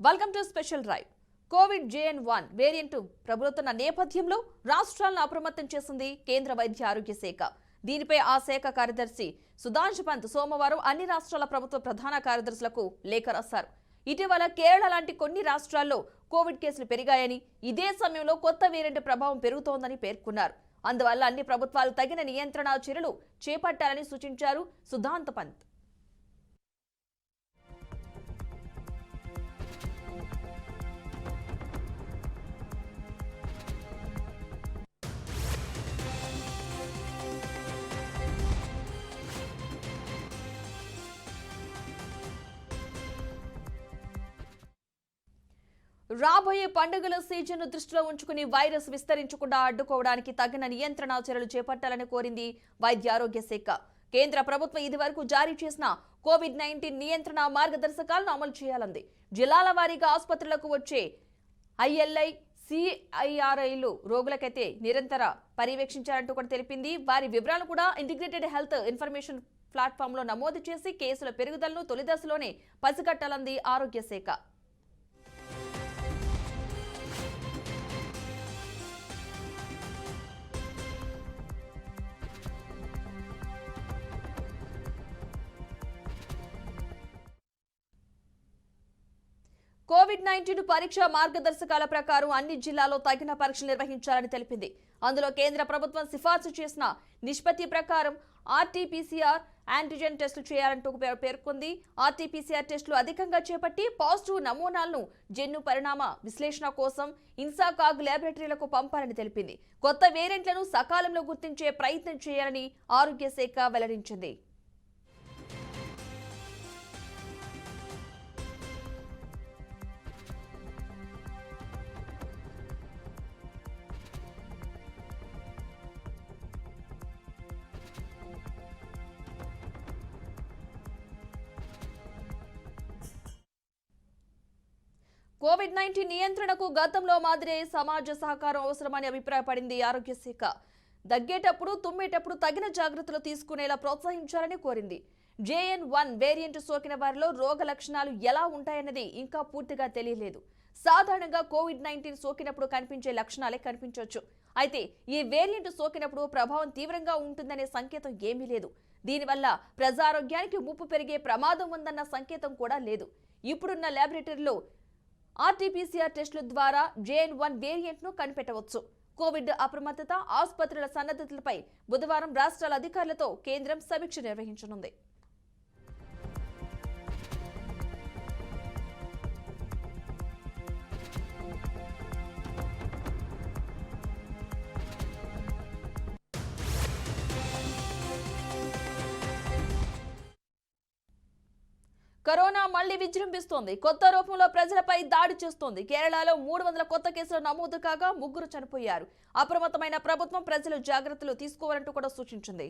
Welcome to special drive. Covid JN.1 variant ప్రబలుతున్న నేపథ్యంలో రాష్ట్రాలను అప్రమత్తం చేసింది కేంద్ర వైద్య ఆరోగ్య శాఖ. దీనిపై ఆ శాఖ కార్యదర్శి సుధాంశు పంత్ సోమవారం అన్ని రాష్ట్రాల ప్రభుత్వ ప్రధాన కార్యదర్శులకు లేఖ రాశారు. ఇటీవల కేరళ లాంటి కొన్ని రాష్ట్రాల్లో కోవిడ్ కేసులు పెరిగాయని, ఇదే సమయంలో కొత్త వేరియంట్ ప్రభావం పెరుగుతోందని పేర్కొన్నారు. అందువల్ల అన్ని ప్రభుత్వాలు తగిన నియంత్రణ చర్యలు చేపట్టాలని సూచించారు సుధాంత్ పంత్. రాబోయే పండుగల సీజన్ దృష్టిలో ఉంచుకుని వైరస్ విస్తరించకుండా అడ్డుకోవడానికి తగిన నియంత్రణ చర్యలు చేపట్టాలని కోరింది వైద్య ఆరోగ్య శాఖ. కేంద్ర ప్రభుత్వం ఇదివరకు జారీ చేసిన కోవిడ్-19 నియంత్రణ మార్గదర్శకాలను అమలు చేయాలంది. జిల్లాల వారీగా ఆసుపత్రులకు వచ్చే ILI, CIRIలు రోగులకైతే నిరంతర పర్యవేక్షించాలంటూ కూడా తెలిపింది. వారి వివరాలు కూడా ఇంటిగ్రేటెడ్ హెల్త్ ఇన్ఫర్మేషన్ ప్లాట్ఫామ్ లో నమోదు చేసి కేసుల పెరుగుదలను తొలి దశలోనే పసిగట్టాలంది ఆరోగ్య శాఖ. కోవిడ్-19 పరీక్ష మార్గదర్శకాల ప్రకారం అన్ని జిల్లాల్లో తగిన పరీక్షలు నిర్వహించాలని తెలిపింది. అందులో కేంద్ర ప్రభుత్వం సిఫార్సు చేసిన నిష్పత్తి ప్రకారం RT-PCR యాంటిజెన్ టెస్టులు చేయాలంటూ పేర్కొంది. RT-PCR టెస్టులు అధికంగా చేపట్టి పాజిటివ్ నమూనాలను జన్యు పరిణామ విశ్లేషణ కోసం ఇన్సాకాగ్ ల్యాబొరేటరీలకు పంపాలని తెలిపింది. కొత్త వేరియంట్లను సకాలంలో గుర్తించే ప్రయత్నం చేయాలని ఆరోగ్య శాఖ వెల్లడించింది. కోవిడ్-19 నియంత్రణకు గతంలో మాదిరే సమాజ సహకారం అవసరమని అభిప్రాయపడింది ఆరోగ్య శాఖ. దగ్గేటప్పుడు, తుమ్మేటప్పుడు తగిన జాగ్రత్తలు తీసుకునేలా ప్రోత్సహించాలని కోరింది. JN.1 వేరియంట్ సోకిన వారిలో రోగ లక్షణాలు ఎలా ఉంటాయన్నది ఇంకా పూర్తిగా తెలియలేదు. సాధారణంగా కోవిడ్-19 సోకినప్పుడు కనిపించే లక్షణాలే కనిపించవచ్చు. అయితే ఈ వేరియంట్ సోకినప్పుడు ప్రభావం తీవ్రంగా ఉంటుందనే సంకేతం ఏమీ లేదు. దీనివల్ల ప్రజారోగ్యానికి ముప్పు పెరిగే ప్రమాదం ఉందన్న సంకేతం కూడా లేదు. ఇప్పుడున్న ల్యాబొరేటరీలో RT-PCR టెస్టుల ద్వారా JN.1 వేరియంట్ను కనిపెట్టవచ్చు. కోవిడ్ అప్రమత్తత, ఆసుపత్రుల సన్నద్ధతలపై బుధవారం రాష్ట్రాల అధికారులతో కేంద్రం సమీక్ష నిర్వహించనుంది. కరోనా మళ్లీ విజృంభిస్తోంది. కొత్త రూపంలో ప్రజలపై దాడి చేస్తోంది. కేరళలో 300 కొత్త కేసులు నమోదు కాగా 3 చనిపోయారు. అప్రమత్తమైన ప్రభుత్వం ప్రజలు జాగ్రత్తలు తీసుకోవాలంటూ కూడా సూచించింది.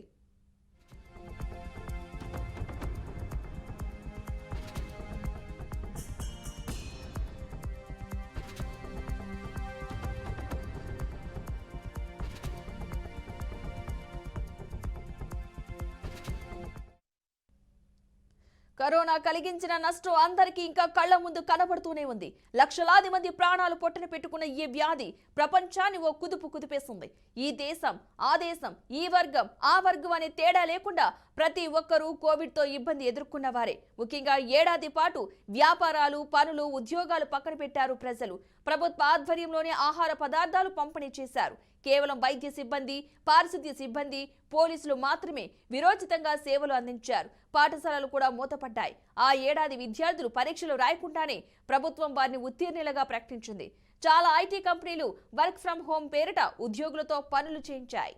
కరోనా కలిగించిన నష్టం అందరికీ ఇంకా కళ్ల ముందు కనబడుతూనే ఉంది. లక్షలాది మంది ప్రాణాలు పొట్టన పెట్టుకున్న ఈ వ్యాధి ప్రపంచాన్ని ఓ కుదుపు కుదిపేస్తుంది. ఈ దేశం, ఆ దేశం, ఈ వర్గం, ఆ వర్గం అనే తేడా లేకుండా ప్రతి ఒక్కరూ కోవిడ్తో ఇబ్బంది ఎదుర్కొన్న వారే. ముఖ్యంగా ఏడాది పాటు వ్యాపారాలు, పనులు, ఉద్యోగాలు పక్కన పెట్టారు ప్రజలు. ప్రభుత్వ ఆధ్వర్యంలోనే ఆహార పదార్థాలు పంపిణీ చేశారు. కేవలం వైద్య సిబ్బంది, పారిశుద్ధ్య సిబ్బంది, పోలీసులు మాత్రమే విరోచితంగా సేవలు అందించారు. పాఠశాలలు కూడా మూతపడ్డాయి. ఆ ఏడాది విద్యార్థులు పరీక్షలు రాయకుండానే ప్రభుత్వం వారిని ఉత్తీర్ణులుగా ప్రకటించింది. చాలా IT కంపెనీలు వర్క్ ఫ్రం హోం పేరిట ఉద్యోగులతో పనులు చేయించాయి.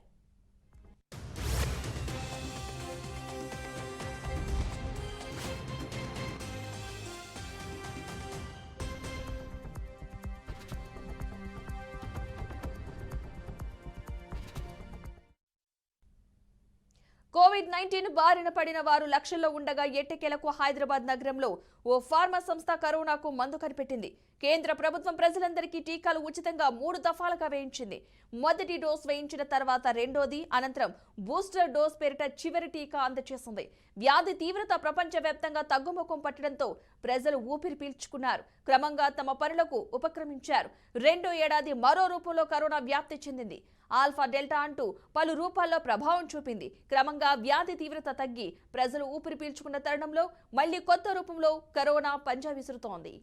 కోవిడ్-19 బారిన పడిన వారు లక్షల్లో ఉండగా ఎట్టకేలకు హైదరాబాద్ నగరంలో ఓ ఫార్మా సంస్థ కరోనాకు మందు కనిపెట్టింది. కేంద్ర ప్రభుత్వం ప్రజలందరికీ టీకాలు ఉచితంగా 3 దఫాలుగా వేయించింది. మొదటి డోస్ వేయించిన తర్వాత రెండోది, అనంతరం బూస్టర్ డోస్ పేరిట చివరి టీకా అందజేసింది. వ్యాధి తీవ్రత ప్రపంచవ్యాప్తంగా తగ్గుముఖం పట్టడంతో ప్రజలు ఊపిరి పీల్చుకున్నారు. క్రమంగా తమ పనులకు ఉపక్రమించారు. రెండో ఏడాది మరో రూపంలో కరోనా వ్యాప్తి చెందింది. ఆల్ఫా డెల్టా అంటూ పలు రూపాల్లో ప్రభావం చూపింది. క్రమంగా వ్యాధి తీవ్రత తగ్గి ప్రజలు ఊపిరి పీల్చుకున్న తరుణంలో మళ్లీ కొత్త రూపంలో కరోనా పంజా విసురుతోంది.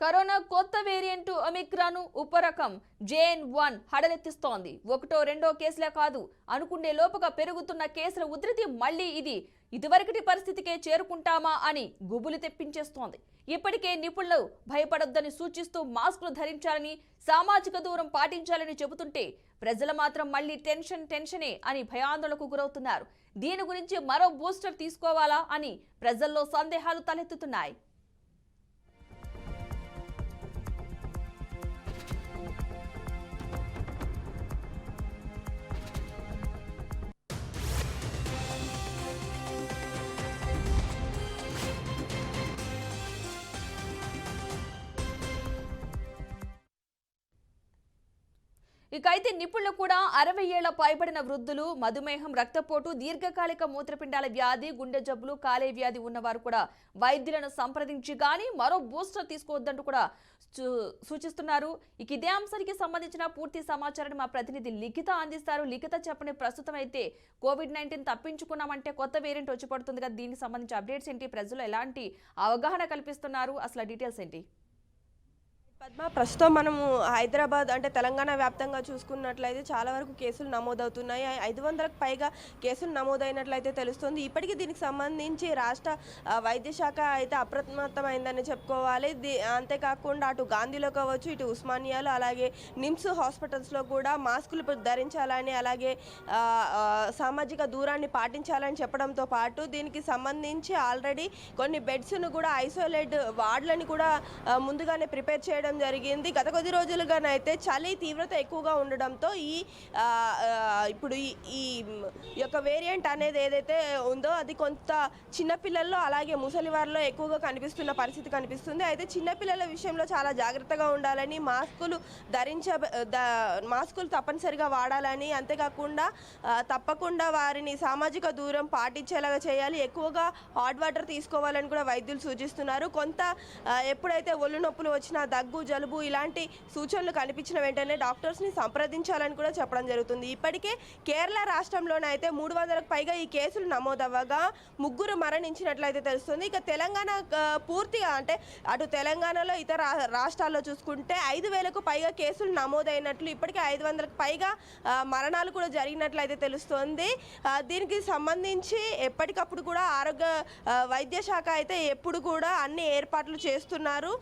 కరోనా కొత్త వేరియంట్ ఒమిక్రాన్ ఉపరకం JN.1 హడలెత్తిస్తోంది. ఒకటో రెండో కేసులే కాదు, అనుకునే లోపుగా పెరుగుతున్న కేసుల ఉధృతి మళ్లీ ఇదివరకటి పరిస్థితికే చేరుకుంటామా అని గుబులు తెప్పించేస్తోంది. ఇప్పటికే నిపుణులు భయపడొద్దని సూచిస్తూ మాస్కులు ధరించాలని, సామాజిక దూరం పాటించాలని చెబుతుంటే ప్రజలు మాత్రం మళ్లీ టెన్షనే అని భయాందోళనకు గురవుతున్నారు. దీని గురించి మరో బూస్టర్ తీసుకోవాలా అని ప్రజల్లో సందేహాలు తలెత్తుతున్నాయి. ఇకైతే నిపుణులు కూడా 60 ఏళ్ల పైబడిన వృద్ధులు, మధుమేహం, రక్తపోటు, దీర్ఘకాలిక మూత్రపిండాల వ్యాధి, గుండె జబ్బులు, కాలేయ వ్యాధి ఉన్నవారు కూడా వైద్యులను సంప్రదించి గానీ మరో బూస్టర్ తీసుకోవద్దంటూ కూడా సూచిస్తున్నారు. ఇక ఇదే అంశానికి సంబంధించిన పూర్తి సమాచారాన్ని మా ప్రతినిధి లిఖిత అందిస్తారు. లిఖిత చెప్పని ప్రస్తుతం అయితే కోవిడ్-19 తప్పించుకున్నామంటే కొత్త వేరియంట్ వచ్చి పడుతుంది కదా, దీనికి సంబంధించి అప్డేట్స్ ఏంటి, ప్రజలు ఎలాంటి అవగాహన కల్పిస్తున్నారు, అసలు డీటెయిల్స్ ఏంటి? పద్మ, ప్రస్తుతం మనము హైదరాబాద్ అంటే తెలంగాణ వ్యాప్తంగా చూసుకున్నట్లయితే చాలా వరకు కేసులు నమోదవుతున్నాయి. 500కు పైగా కేసులు నమోదైనట్లయితే తెలుస్తుంది. ఇప్పటికీ దీనికి సంబంధించి రాష్ట్ర వైద్య శాఖ అయితే అప్రమత్తమైందని చెప్పుకోవాలి. అంతేకాకుండా అటు గాంధీలో కావచ్చు, ఇటు ఉస్మానియాలో, అలాగే నిమ్స్ హాస్పిటల్స్లో కూడా మాస్కులు ధరించాలని, అలాగే సామాజిక దూరాన్ని పాటించాలని చెప్పడంతో పాటు దీనికి సంబంధించి ఆల్రెడీ కొన్ని బెడ్స్ను కూడా ఐసోలేట్ వార్డులని కూడా ముందుగానే ప్రిపేర్ చేయడం జరిగింది. గత కొద్ది రోజులుగానైతే చలి తీవ్రత ఎక్కువగా ఉండడంతో ఇప్పుడు ఈ యొక్క వేరియంట్ అనేది ఏదైతే ఉందో అది కొంత చిన్నపిల్లల్లో అలాగే ముసలి వారిలో ఎక్కువగా కనిపిస్తున్న పరిస్థితి కనిపిస్తుంది. అయితే చిన్నపిల్లల విషయంలో చాలా జాగ్రత్తగా ఉండాలని, మాస్కులు తప్పనిసరిగా వాడాలని, అంతేకాకుండా తప్పకుండా వారిని సామాజిక దూరం పాటించేలాగా చేయాలి. ఎక్కువగా హాట్ వాటర్ తీసుకోవాలని కూడా వైద్యులు సూచిస్తున్నారు. కొంత ఎప్పుడైతే ఒళ్ళు నొప్పులు వచ్చినా, దగ్గు, జలుబు ఇలాంటి సూచనలు కనిపించిన వెంటనే డాక్టర్స్ని సంప్రదించాలని కూడా చెప్పడం జరుగుతుంది. ఇప్పటికే కేరళ రాష్ట్రంలోనైతే 300కు పైగా ఈ కేసులు నమోదవ్వగా 3 మరణించినట్లయితే తెలుస్తుంది. ఇక తెలంగాణ పూర్తిగా అంటే అటు తెలంగాణలో ఇతర రాష్ట్రాల్లో చూసుకుంటే 5000కు పైగా కేసులు నమోదైనట్లు, ఇప్పటికే 500కు పైగా మరణాలు కూడా జరిగినట్లయితే తెలుస్తుంది. దీనికి సంబంధించి ఎప్పటికప్పుడు కూడా వైద్య శాఖ అయితే ఎప్పుడు కూడా అన్ని ఏర్పాట్లు చేస్తున్నారు.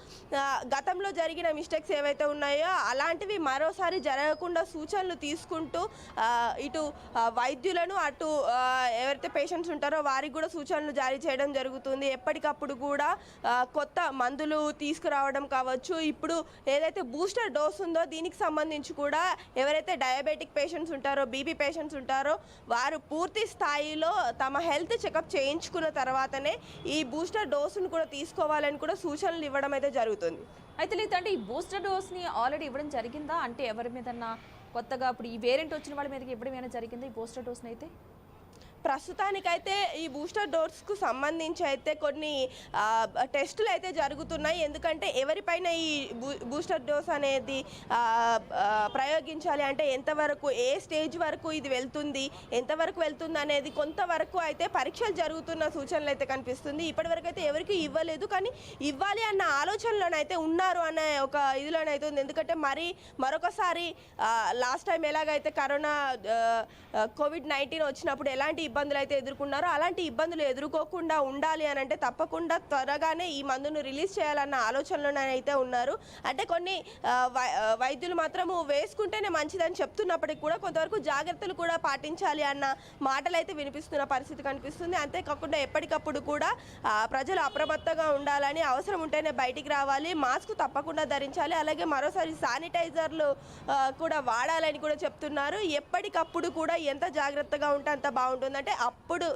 గతంలో జరిగిన మిస్టేక్స్ ఏవైతే ఉన్నాయో అలాంటివి మరోసారి జరగకుండా సూచనలు తీసుకుంటూ ఇటు వైద్యులను, అటు ఎవరైతే పేషెంట్స్ ఉంటారో వారికి కూడా సూచనలు జారీ చేయడం జరుగుతుంది. ఎప్పటికప్పుడు కూడా కొత్త మందులు తీసుకురావడం కావచ్చు. ఇప్పుడు ఏదైతే బూస్టర్ డోస్ ఉందో దీనికి సంబంధించి కూడా ఎవరైతే డయాబెటిక్ పేషెంట్స్ ఉంటారో, బీపీ పేషెంట్స్ ఉంటారో వారు పూర్తి స్థాయిలో తమ హెల్త్ చెకప్ చేయించుకున్న తర్వాతనే ఈ బూస్టర్ డోసును కూడా తీసుకోవాలని కూడా సూచనలు ఇవ్వడం అయితే జరుగుతుంది. అయితే లేదంటే ఈ బూస్టర్ డోస్ని ఆల్రెడీ ఇవ్వడం జరిగిందా? అంటే ఎవరి మీదన్నా కొత్తగా ఇప్పుడు ఈ వేరియంట్ వచ్చిన వాళ్ళ మీదకి ఇవ్వడం ఏమైనా జరిగిందా ఈ బూస్టర్ డోస్ని? అయితే ప్రస్తుతానికైతే ఈ బూస్టర్ డోస్కు సంబంధించి అయితే కొన్ని టెస్టులు అయితే జరుగుతున్నాయి. ఎందుకంటే ఎవరిపైన ఈ బూస్టర్ డోస్ అనేది ప్రయోగించాలి అంటే ఎంతవరకు, ఏ స్టేజ్ వరకు ఇది వెళ్తుంది, ఎంతవరకు వెళ్తుంది అనేది కొంతవరకు అయితే పరీక్షలు జరుగుతున్న సూచనలు అయితే కనిపిస్తుంది. ఇప్పటివరకు అయితే ఎవరికి ఇవ్వలేదు, కానీ ఇవ్వాలి అన్న ఆలోచనలోనైతే ఉన్నారు అనే ఒక ఇదిలోనైతే ఉంది. ఎందుకంటే మరొకసారి లాస్ట్ టైం ఎలాగైతే కరోనా కోవిడ్-19 వచ్చినప్పుడు ఎలాంటి ఇబ్బందులు అయితే ఎదుర్కొన్నారో అలాంటి ఇబ్బందులు ఎదుర్కోకుండా ఉండాలి అని అంటే తప్పకుండా త్వరగానే ఈ మందును రిలీజ్ చేయాలన్న ఆలోచనలోనైతే ఉన్నారు. అంటే కొన్ని వైద్యులు మాత్రము వేసుకుంటేనే మంచిదని చెప్తున్నప్పటికీ కూడా కొంతవరకు జాగ్రత్తలు కూడా పాటించాలి అన్న మాటలు అయితే వినిపిస్తున్న పరిస్థితి కనిపిస్తుంది. అంతేకాకుండా ఎప్పటికప్పుడు కూడా ప్రజలు అప్రమత్తంగా ఉండాలని, అవసరం ఉంటేనే బయటికి రావాలి, మాస్క్ తప్పకుండా ధరించాలి, అలాగే మరోసారి శానిటైజర్లు కూడా వాడాలని కూడా చెప్తున్నారు. ఎప్పటికప్పుడు కూడా ఎంత జాగ్రత్తగా ఉంటే అంత బాగుంటుంది. అంటే అప్పుడు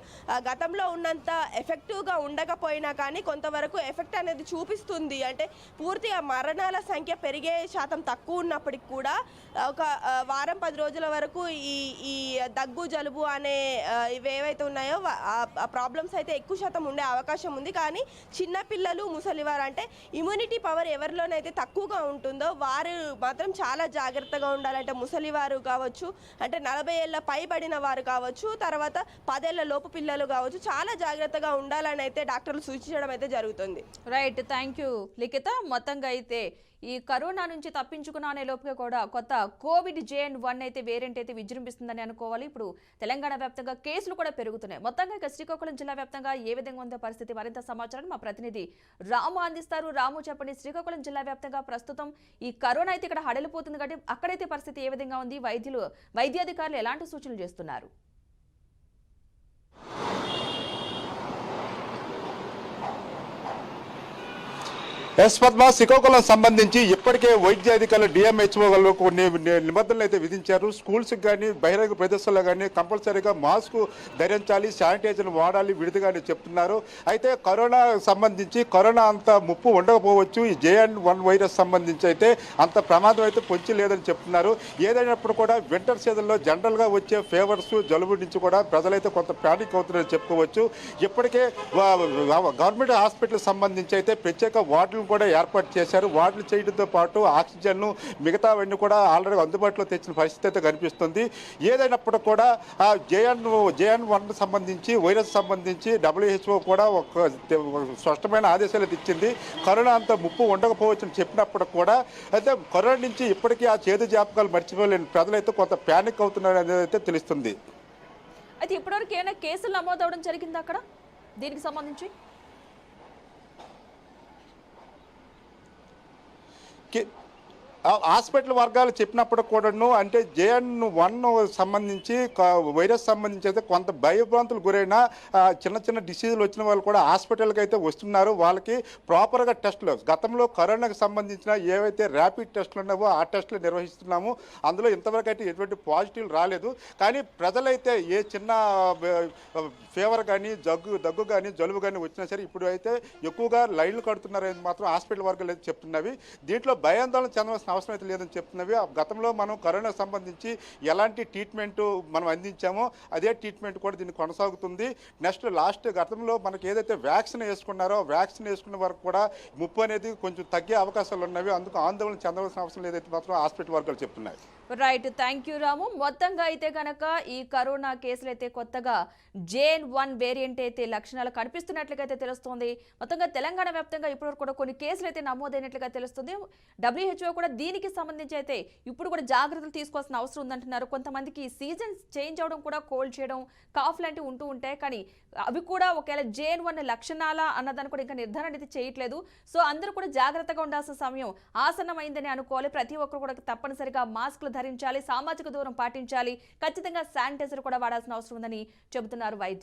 గతంలో ఉన్నంత ఎఫెక్టివ్గా ఉండకపోయినా కానీ కొంతవరకు ఎఫెక్ట్ అనేది చూపిస్తుంది. అంటే పూర్తిగా మరణాల సంఖ్య పెరిగే శాతం తక్కువ ఉన్నప్పటికి కూడా ఒక వారం 10 రోజుల వరకు ఈ దగ్గు జలుబు అనే ఇవేవైతే ఉన్నాయో ఆ ప్రాబ్లమ్స్ అయితే ఎక్కువ శాతం ఉండే అవకాశం ఉంది. కానీ చిన్నపిల్లలు, ముసలివారు అంటే ఇమ్యూనిటీ పవర్ ఎవరిలోనైతే తక్కువగా ఉంటుందో వారు మాత్రం చాలా జాగ్రత్తగా ఉండాలంటే ముసలివారు కావచ్చు, అంటే 40 ఏళ్ళ పైబడిన వారు కావచ్చు, తర్వాత 10 ఏళ్ల లోపు పిల్లలు కావచ్చు, చాలా జాగ్రత్తగా ఉండాలని అయితే డాక్టర్లు సూచించడం అయితే జరుగుతుంది. రైట్, థ్యాంక్ యూ లిఖిత. మొత్తంగా అయితే ఈ కరోనా నుంచి తప్పించుకునే లోపుగా కూడా కొత్త కోవిడ్ JN.1 అయితే వేరియంట్ అయితే విజృంభిస్తుందని అనుకోవాలి. ఇప్పుడు తెలంగాణ వ్యాప్తంగా కేసులు కూడా పెరుగుతున్నాయి. మొత్తంగా ఇక శ్రీకాకుళం జిల్లా వ్యాప్తంగా ఏ విధంగా ఉందో పరిస్థితి మరింత సమాచారాన్ని మా ప్రతినిధి రాము అందిస్తారు. రాము, చెప్పండి, శ్రీకాకుళం జిల్లా వ్యాప్తంగా ప్రస్తుతం ఈ కరోనా అయితే ఇక్కడ హడలిపోతుంది కాబట్టి అక్కడైతే పరిస్థితి ఏ విధంగా ఉంది? వైద్యాధికారులు ఎలాంటి సూచనలు చేస్తున్నారు? పద్మ, శ్రీకాకుళం సంబంధించి ఇప్పటికే వైద్య అధికారులు DMHO వాళ్ళు కొన్ని నిబంధనలు అయితే విధించారు. స్కూల్స్కి కానీ బహిరంగ ప్రదేశాల్లో కానీ కంపల్సరీగా మాస్క్ ధరించాలి, శానిటైజర్ వాడాలి విడిదిగానే చెప్తున్నారు. అయితే కరోనా సంబంధించి కరోనా అంత ముప్పు ఉండకపోవచ్చు. ఈ JN.1 వైరస్ సంబంధించి అయితే అంత ప్రమాదం అయితే పొంచి లేదని చెప్తున్నారు. ఏదైనప్పుడు కూడా వింటర్ సీజన్లో జనరల్గా వచ్చే ఫీవర్స్, జలుబు నుంచి కూడా ప్రజలైతే కొంత ప్యానిక్ అవుతున్నారని చెప్పుకోవచ్చు. ఇప్పటికే గవర్నమెంట్ హాస్పిటల్ సంబంధించి అయితే ప్రత్యేక వార్డులు కూడా ఏర్పాటు చేశారు. వార్డులు చేయడంతో పాటు ఆక్సిజన్ మిగతావన్నీ కూడా ఆల్రెడీ అందుబాటులో తెచ్చిన పరిస్థితి అయితే కనిపిస్తుంది. ఏదైనప్పుడు కూడా JN.1 సంబంధించి వైరస్ సంబంధించి WHO కూడా ఒక స్పష్టమైన ఆదేశాలు ఇచ్చింది. కరోనా అంత ముప్పు ఉండకపోవచ్చని చెప్పినప్పుడు కూడా అయితే కరోనా నుంచి ఇప్పటికీ ఆ చేదు జ్ఞాపకాలు మర్చిపోలేని ప్రజలైతే కొంత ప్యానిక్ అవుతున్నారు అనేది అయితే తెలుస్తుంది. అయితే ఇప్పటివరకు ఏమైనా కేసులు నమోదవడం జరిగింది అక్కడ దీనికి సంబంధించి? హాస్పిటల్ వర్గాలు చెప్పినప్పుడు కూడాను అంటే JN.1 సంబంధించి వైరస్ సంబంధించి అయితే కొంత భయభ్రాంతులు గురైన చిన్న చిన్న డిసీజులు వచ్చిన వాళ్ళు కూడా హాస్పిటల్కి అయితే వస్తున్నారు. వాళ్ళకి ప్రాపర్గా టెస్టులు, గతంలో కరోనాకి సంబంధించిన ఏవైతే ర్యాపిడ్ టెస్టులు ఉన్నావో ఆ టెస్టులు నిర్వహిస్తున్నాము. అందులో ఇంతవరకు అయితే ఎటువంటి పాజిటివ్ రాలేదు. కానీ ప్రజలైతే ఏ చిన్న ఫీవర్ కానీ దగ్గు కానీ జలుబు కానీ వచ్చినా సరే ఇప్పుడు అయితే ఎక్కువగా లైన్లు కడుతున్నారని మాత్రం హాస్పిటల్ వర్గాలు అయితే చెప్తున్నవి. దీంట్లో భయాందోళన చెందవలసిన అవసరం అయితే లేదని చెప్తున్నవి. గతంలో మనం కరోనా సంబంధించి ఎలాంటి ట్రీట్మెంట్ మనం అందించామో అదే ట్రీట్మెంట్ కూడా దీన్ని కొనసాగుతుంది. లాస్ట్ గతంలో మనకి ఏదైతే వ్యాక్సిన్ వేసుకున్నారో వ్యాక్సిన్ వేసుకున్న వరకు కూడా ముప్పు అనేది కొంచెం తగ్గే అవకాశాలు ఉన్నవి. అందుకు ఆందోళన చెందవలసిన అవసరం లేదైతే మాత్రం హాస్పిటల్ వర్గాలు చెప్తున్నాయి. రైట్, థ్యాంక్ యూ రాము. మొత్తంగా అయితే కనుక ఈ కరోనా కేసులు అయితే కొత్తగా JN.1 వేరియంట్ అయితే లక్షణాలు కనిపిస్తున్నట్లుగా అయితే తెలుస్తోంది. మొత్తంగా తెలంగాణ వ్యాప్తంగా ఇప్పటివరకు కూడా కొన్ని కేసులు అయితే నమోదైనట్లుగా తెలుస్తుంది. WHO కూడా దీనికి సంబంధించి అయితే ఇప్పుడు కూడా జాగ్రత్తలు తీసుకోవాల్సిన అవసరం ఉందంటున్నారు. కొంతమందికి సీజన్ చేంజ్ అవడం కూడా, కోల్డ్ చేయడం, కాఫ్ లాంటివి ఉంటూ ఉంటాయి. కానీ అవి కూడా ఒకవేళ JN.1 లక్షణాలా అన్నదాన్ని కూడా ఇంకా నిర్ధారణ అయితే చేయట్లేదు. సో అందరూ కూడా జాగ్రత్తగా ఉండాల్సిన సమయం ఆసన్నమైందని అనుకోవాలి. ప్రతి ఒక్కరు కూడా తప్పనిసరిగా మాస్కులు ధరించాలి, సామాజిక దూరం పాటించాలి, ఖచ్చితంగా శానిటైజర్ కూడా వాడాల్సిన అవసరం ఉందని చెబుతున్నారు వైద్యులు.